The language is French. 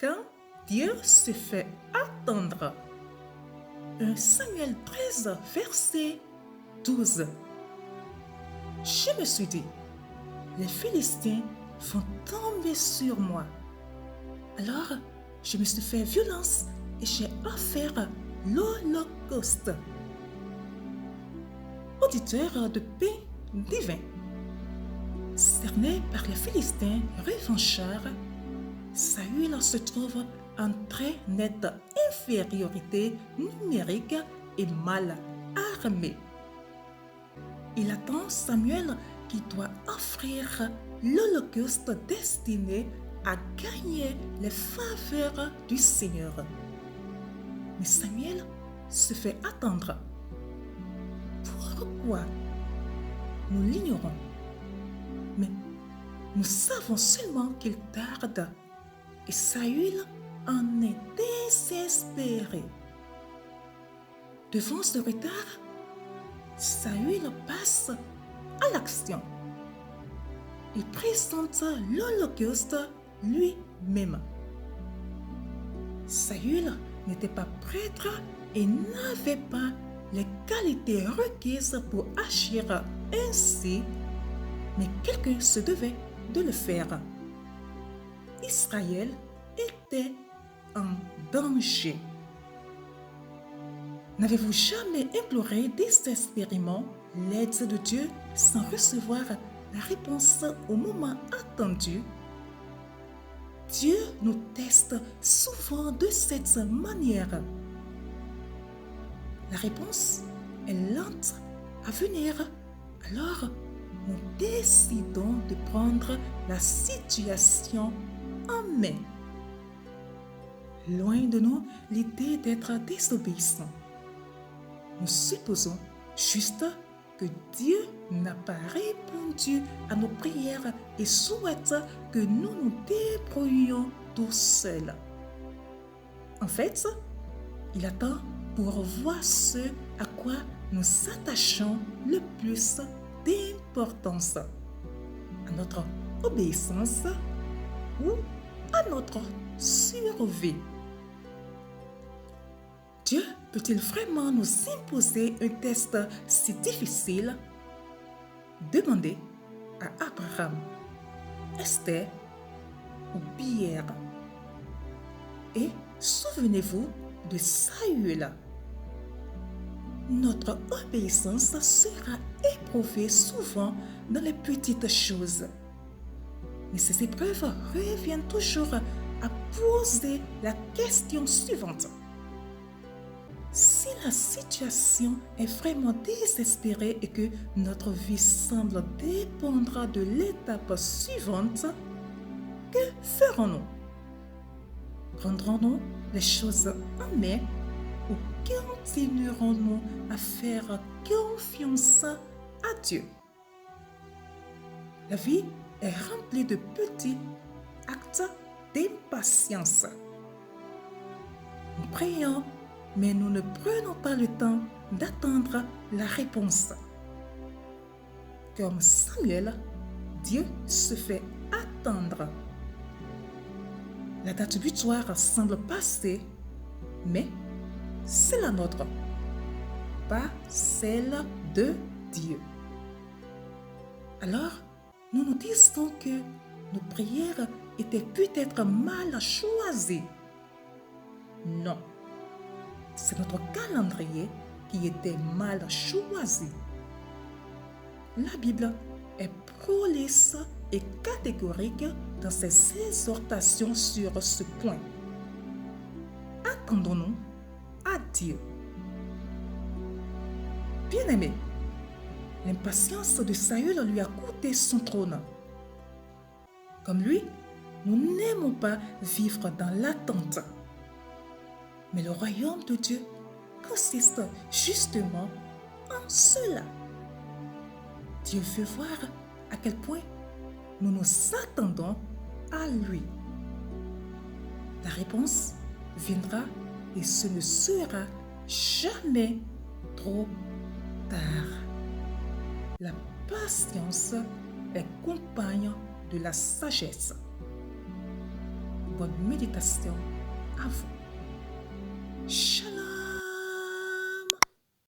Quand Dieu se fait attendre. 1 Samuel 13, verset 12. Je me suis dit, les Philistins vont tomber sur moi. Alors, je me suis fait violence et j'ai offert l'Holocauste. Auditeur de pain divin, cerné par les Philistins revanchards, Saül se trouve en très nette infériorité numérique et mal armé. Il attend Samuel qui doit offrir l'Holocauste destiné à gagner les faveurs du Seigneur. Mais Samuel se fait attendre. Pourquoi? Nous l'ignorons. Mais nous savons seulement qu'il tarde. Et Saül en est désespéré. Devant ce retard, Saül passe à l'action. Il présente l'Holocauste lui-même. Saül n'était pas prêtre et n'avait pas les qualités requises pour agir ainsi, mais quelqu'un se devait de le faire. Israël était en danger. N'avez-vous jamais imploré désespérément l'aide de Dieu sans recevoir la réponse au moment attendu? Dieu nous teste souvent de cette manière. La réponse est lente à venir, alors nous décidons de prendre la situation en main. Loin de nous l'idée d'être désobéissant. Nous supposons juste que Dieu n'a pas répondu à nos prières et souhaite que nous nous débrouillions tout seuls. En fait, il attend pour voir ce à quoi nous attachons le plus d'importance, à notre obéissance ou à notre survie. Dieu peut-il vraiment nous imposer un test si difficile? Demandez à Abraham, Esther ou Pierre. Et souvenez-vous de Saül. Notre obéissance sera éprouvée souvent dans les petites choses. Mais ces épreuves reviennent toujours à poser la question suivante. Si la situation est vraiment désespérée et que notre vie semble dépendre de l'étape suivante, que ferons-nous? Prendrons-nous les choses en main ou continuerons-nous à faire confiance à Dieu? La vie est remplie de petits actes d'impatience. Nous prions, mais nous ne prenons pas le temps d'attendre la réponse. Comme Samuel, Dieu se fait attendre. La date butoir semble passer, mais c'est la nôtre, pas celle de Dieu. Alors, nous nous disons que nos prières étaient peut-être mal choisies. Non, c'est notre calendrier qui était mal choisi. La Bible est prolixe et catégorique dans ses exhortations sur ce point. Attendons-nous à Dieu. Bien-aimé, l'impatience de Saül lui a coûté son trône. Comme lui, nous n'aimons pas vivre dans l'attente. Mais le royaume de Dieu consiste justement en cela. Dieu veut voir à quel point nous nous attendons à lui. La réponse viendra et ce ne sera jamais trop tard. La patience est compagne de la sagesse. Bonne méditation à vous.